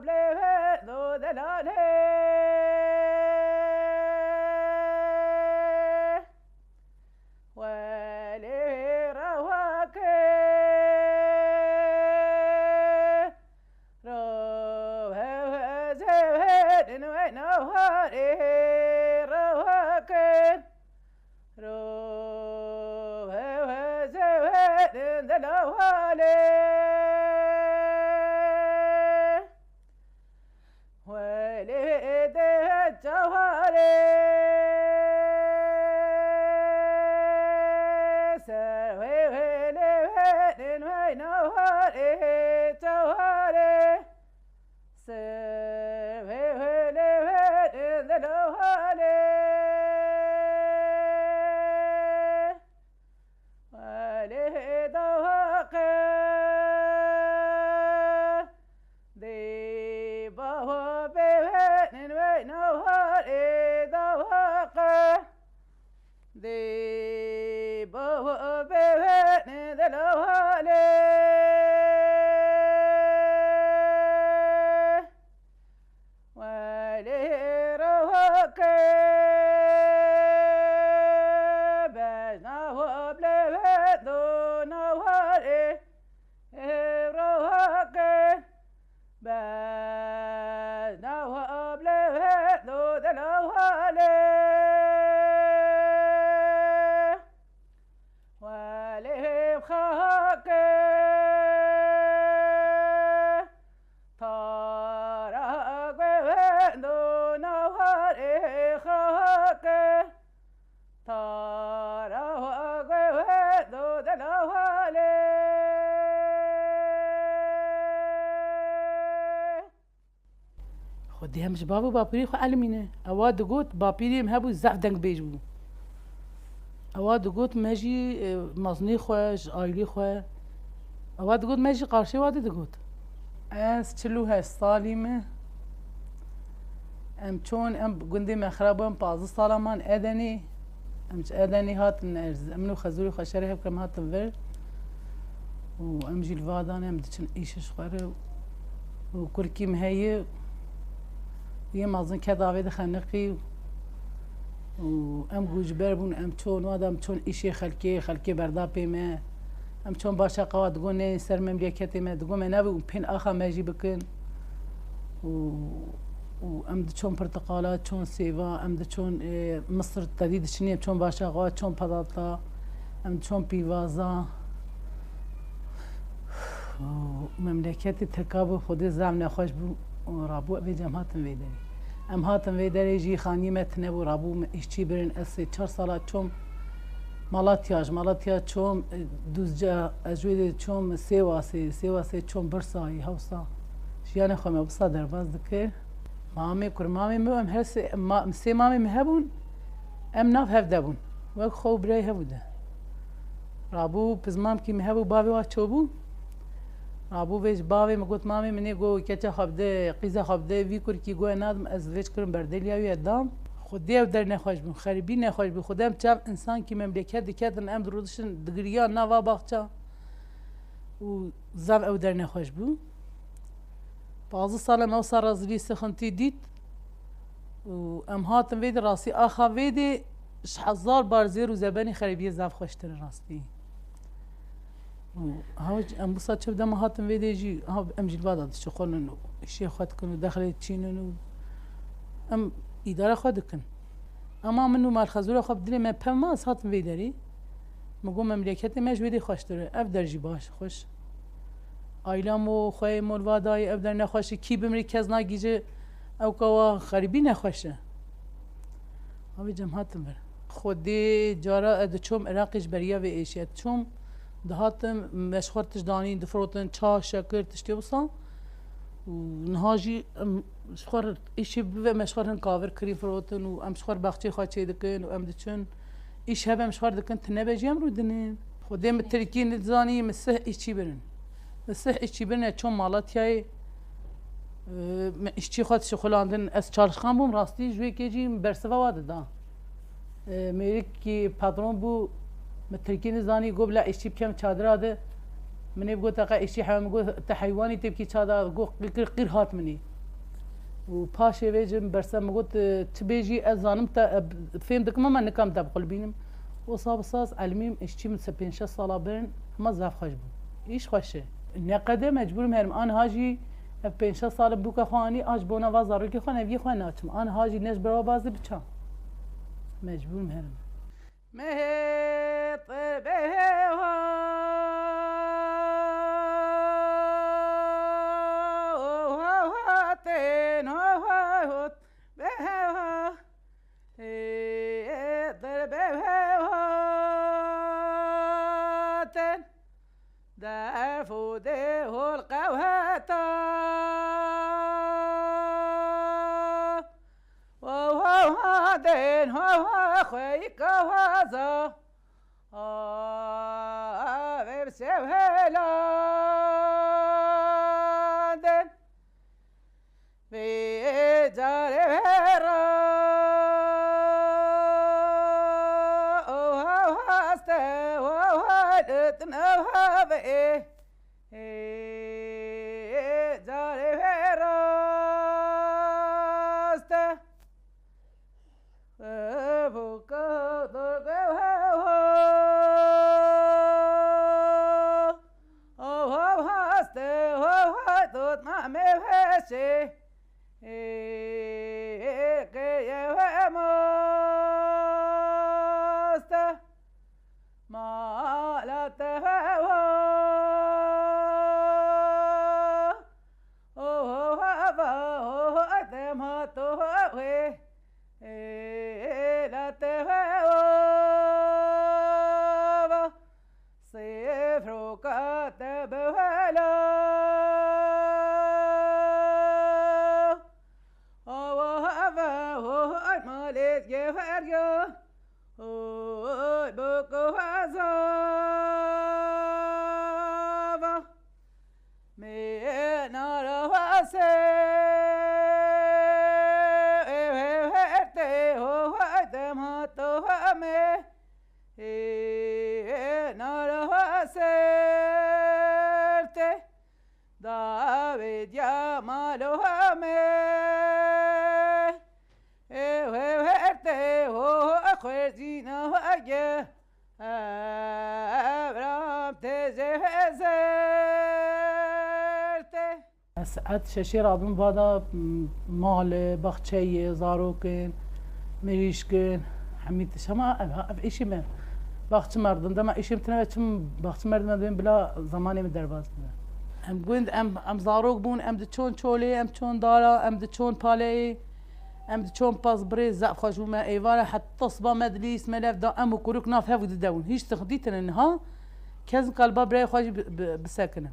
بليه دو دلاله ولي رواك روه زهد نوهاري رواك روه زهد دلوالي ولد الجواري سوي ولد وينواري جواري سوي ولد دلوالي ولد واقع دي بو بين دلوالي ولي روك بجنا وبلي دو نوالي روك بجنا وبلي دو دلوالي خاك طارق دو نواري خاك طارق دو دلوالي خودی همش بابو باپیری خو علمینه اواد گوت باپیریم هبو زعف دنگ بیجبو اواد گوت مجی مزنی خوش آیلی خو اواد گوت مجی قارشی وادی دگوت از 40 سالیمه ام چون ام گندی مخربم 15 سالمان ادنی امش ادنی هات منو خزوری خشره هب کم هات ور و ام جی الوادان ام دچن ایشش خوره و کرکی مهیه یه مازن کداوی دخنقی و ام گوجبر بون ام چون وادم چون ایشی خلکی بردا پیمه ام چون باشه قواد گونه سر مملکتی ما دگم نبی پین آخا ماجی بکن و ام چون پرتقالات چون سیوا ام چون مصر تدید شنیم چون باشه قواد چون پداتا ام چون پیوازا مملکتی ترکاب خودی زم نخوش بو رابو به جماعتم ویداری ام هاتم ویداری جی خانی متنه بو رابو ایشچی برین اسی 4 سالات چون مالاتیا چون دوزجا اجوید چون سیواسی چون برسایی هوسا شیان خوام بسا درباز دکر مامی کرمامی مو ام هر سی مامی مهبون ام ناف هفدبون وک خو برای هبوده رابو پزمام کی مهبو باوی وا چوبو رابو ویج باوی مگوت مامی منی گو کچا خبده قیزا خبده وی کر کی گو نادم از ویج کرم بردلیاوی ادام خودی او در نخواش بون خریبی نخواش بون خودم چاپ انسان کی مملکت دکتن ام درودشن دگریا نوا باغچا و زاو او در نخواش بون 15 سال ما صار رازلی سخنتی دید و ام هاتم وید راسی آخا وید 1000 بار زیر و زبانی خریبی زاف خوشتر راستی هاوج ام بصات شوف دم هاتم ويدي جي ها ام جي البادات شغلن الشيء خدكن ودخلت تشينن ام اداره خدكن اما منو مال خزوره خب دلي ما بماس هاتم ويدري مقوم مملكتي مش ويدي خوش داره افدر جي باش خوش ايلامو خوي مول واداي افدر نخوش كي بمركز ناگيجه او كوا خريبي نخوشه هاوي جم هاتم خودي جارا ادچوم عراقش بريا و ايشيت چوم دهاتم مشخورتش دانين دفروتن چا شكر تشتي بصان ونهاجي مشخور إيشي بوه مشخورن كافر كري فروتن و مشخور باقچي خاچي دكن و دچن إيش هبه مشخور دكن تنبجي رو دنين خودم التركين الزاني مسح إيشي برن مسح إيشي برن چون مالاتياي إيشي خاط شخلاندن از چارشخان بوم راستي جوي كيجي برسوا واد دا ميركي پادرون بو متركين زاني قبل إيشي بكم چادر ده مني بقول تقا إيشي حيوان بقول تحيواني تبكي چادر قو قير هات مني و پاشێ وێژم بەرسەم گوت تبێژی ئەزانم فێم دکمە من نکەم دەبقل بینم وەسا بساز ئەلمیم ئشتیم سە 5 ساڵا برن ئەمە زاف خۆش بوو ئیش خۆشێ نەقەدە مەجبورم هەرم ئان هاژی 5 ساڵە بووکە خوانی ئاش بۆ نەوا زاڕۆکی خۆ نەویە خۆ ناچم ئان هاژی نەش بەرەوە بازی بچم مەجبورم هەرم ساعت ششی رابم بادا مال بخچه زاروکن مریشکن حمیتش همه ایشی من بخچه مردم دم ایشی متنوع چم بخچه مردم دم بلا زمانی من درباز بودن ام گوند ام زاروک بون ام دچون چولی ام چون دارا ام دچون پالی ام دچون پاس بریز زعف خشوم ما ایواره حتی صبا مدلیس ملف دا ام و کروک ناف هفو دون هیچ تخدیتن انها کز قلبا برای خواهی بسکنه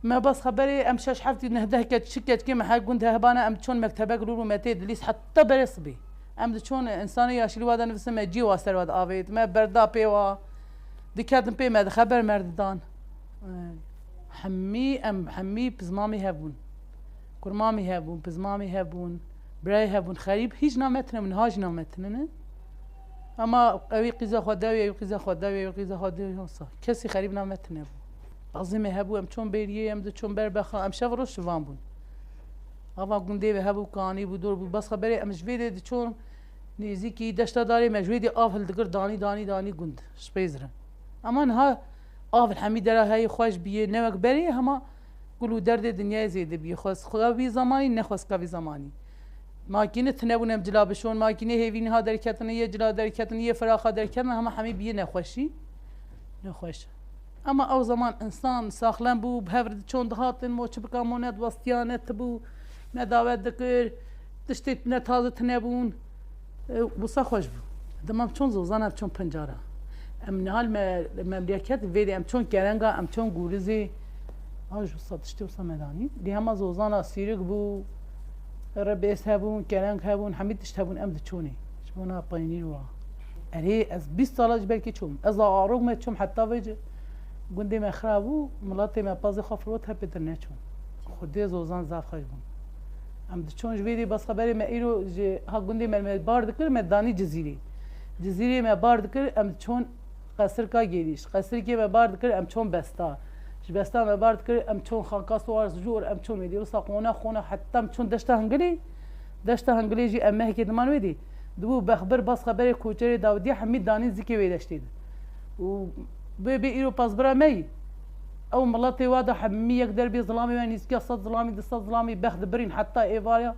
ما بس خبري ام شاش حفتي نهده كت شكت كيما حق قلت هبانا ام شلون مكتبه قولوا ما تدليس حتى برصبي ام شلون انسان ياشيل وادا نفسه ما جي واسر واد افيد ما بردا بيوا دكاتن بي ما خبر مردان حمي بزمامي هبون كرمامي هبون بزمامي هبون براي هبون خريب هيج نامتنا من هاج نامتنا اما قوي قيزا خداوي قيزا خداوي قيزا خداوي كسي خريب نامتنا عظيمه هبو ام چون بيريه ام چون بربخا ام شفرو شوان بون اوا گونده به هبو کانی بو دور بو بس خبره ام جوید چون نزیکی دشتا داری مجویدی آفل دگر دانی گوند شپیزره اما ها آفل حمید را های خوش بیه نوک بری هما گلو درد دنیا زیده بیه خواست خوابی زمانی نخواست کبی زمانی ماکینه تنبونم جلابشون ماکینه هیوین ها درکتن یه جلا درکتن یه فراخ درکتن هما حمی بیه نخوشی نخوش اما او زمان انسان ساخلن بو بهورد چون دهاتن موچ بکامونت وستیانت بو نداوت دکر تشتیت نتازه تنبون بوسا خوش بو دمام چون زوزانم چون پنجاره ام نهال مملکت ویدی ام چون گرنگا ام چون گورزی آج صدشتی وسا مدانی دی هما زوزانا سیرک بو ربیس هبون گرنگ هبون حمید تشت هبون ام دچونی شبونا پاینیر وا اری از 20 سالش بلکی چوم از آروگ ما چوم حتی وجه گندی ما خرابو ملاتی ما پاز خفروت هپیتر نچون خودی زوزان زاف خوش بون ام دچون جویدی بس خبری ما ایرو ها گندی ما بارد کر مدانی جزیره ما بارد کر ام چون قصر کا گیریش قصری که ما بارد کر ام چون بستا جبستا ما بارد كر ام چون خانقاس وارز جور ام چون ميدي وسا قونا حتى ام چون دشتا هنگلي جي ام هيك دمان ويدي دو بخبر بس خبر کوچري داودي حميد داني زكي ويدشتيد و بي ايرو باسبرا مي او ملاتي وادا حمي يقدر بي ظلامي يعني اسكي صد ظلامي دست ظلامي بخد برين حتى ايفاريا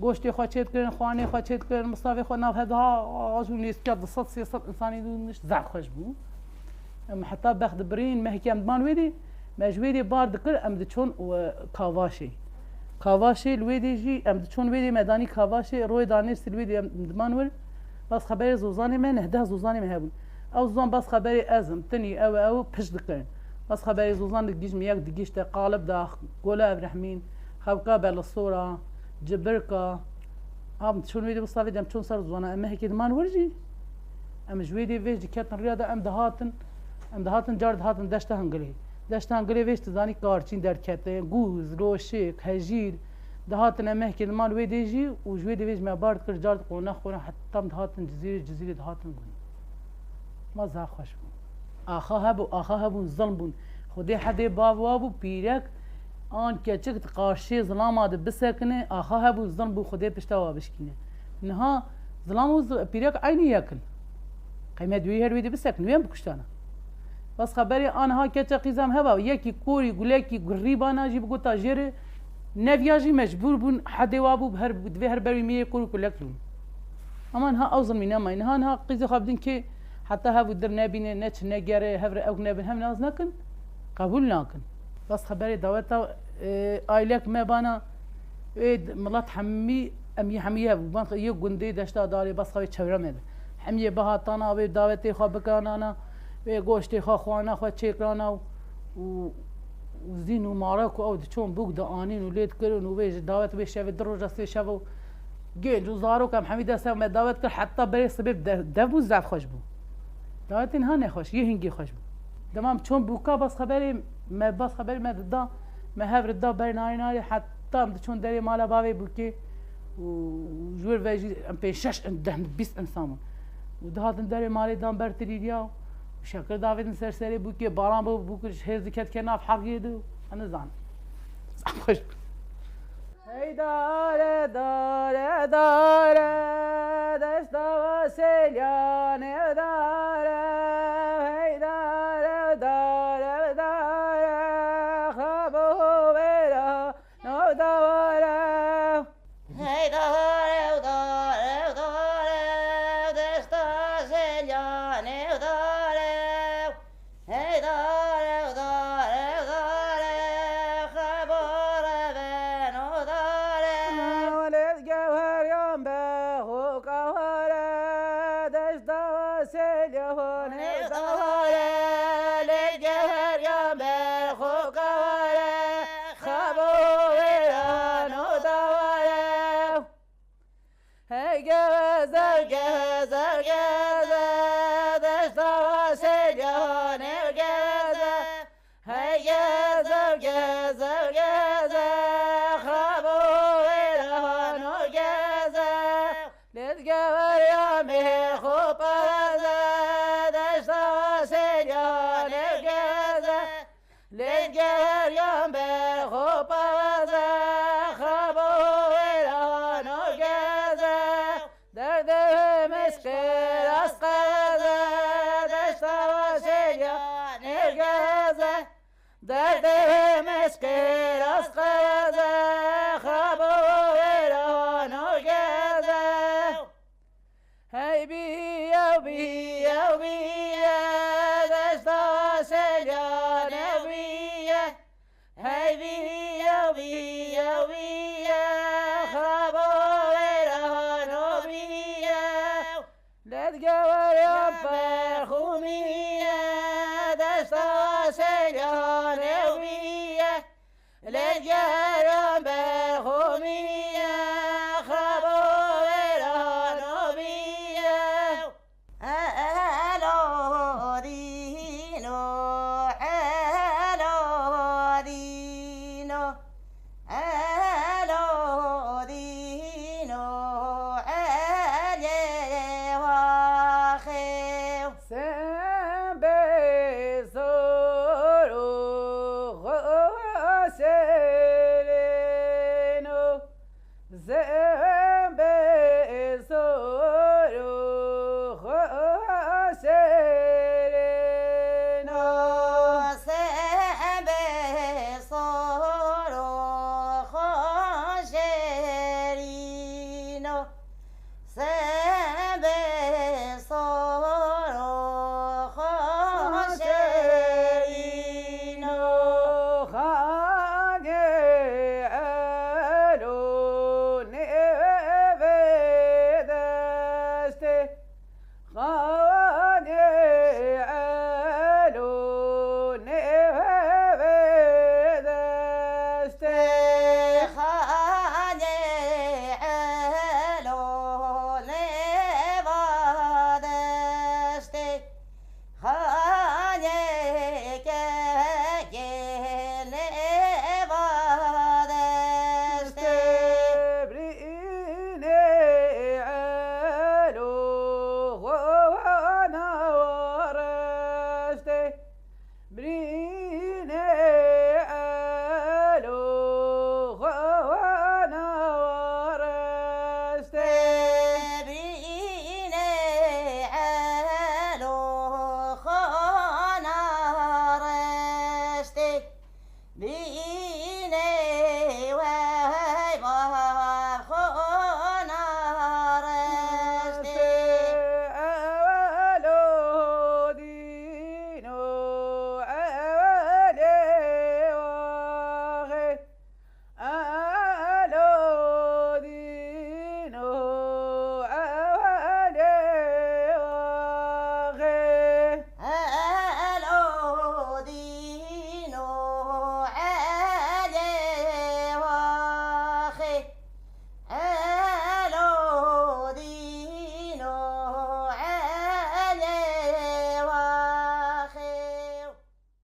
گوشتي خاچيت كرن خواني خاچيت كرن مصطفى خو ناف هدا ازون اسكي دست سياسه انساني نش زعل خوش بو ام حتى بخد برين ما هيك دمان ويدي مجويدي بارد كر ام دچون و كافاشي الويدي جي ام دچون ويدي ميداني كافاشي روي دانيس الويدي دمانول بس خبري زوزاني من هدا زوزاني مهبون او زوزان بس خبري ازم تني او بش دكن بس خبري زوزان دقيش مياك دقيش قالب دا قولا ابراهيمين خبقا بالصوره جبركا ام دچون ويدي بس دم چون صار زوزانا ام هيك دمان ورجي ام جويدي فيج كاتن رياضه ام دهاتن جارد هاتن دشت هنگلي دشتان گریویش تزانی کارچین در کته گوز روشک هجیر دهاتن مهک المال ویدیجی و جوی دیویج ما بارد کر جارد قونا حتی دهاتن جزیره دهاتن گون ما زا خوش بون آخا هبون ظلم بون خودی حدی باوابو پیرک آن که چکت قارشی ظلام آده بسکنه آخا هبون ظلم بون خودی پشتا بشکینه نها ظلام و پیرک عینی یکن قیمه دوی هر ویدی بسکن ویم بکشتانه بس خبري أنا هاكي قيزام هبا يكي كوري قوليكي قريبانا جيب قوتا جيري نفياجي مجبور بون حدي وابو بهر دوي هر بري مية كوري كلكلون أما انها أوزن من أما انها قيزي خابدين كي حتى هابو در نابين نتش نجاري هفر أو نابين هم ناز ناكن قبول ناكن بس خبري دواتا آيلك ما بانا ملات حمي أمي حمية بان يو قندي دشتا داري بس خبي تشورا ميدا حمية بها طانا وي داوتي خوابكان أنا و گوشتی خوانا خو چیکرانا و زین و مارکو او چون بوک دا آنین و لید کرن و ویج دعوت به شب دروج است شب گنج و زارو کم حمید است ما دعوت کر حتی برای سبب دبو زف خوش بو دعوت اینها نخوش یه هنگی خوش بو تمام چون بوکا بس خبری ما دا ما هفر دا بر ناری حتی چون دری مالا باوی بوکی و جور ویجی ام پیشش ده 20 انسان و دهاتن دری مالی دام بر تریدیا شكل دافيد سرسري بوكي باران بوكش هيز كت كنا في حق يدو انا زان خوش هي دار دست وسيليان دار هي دار خبو بيرا نو دار هي دار دست وسيليان دار Yeah.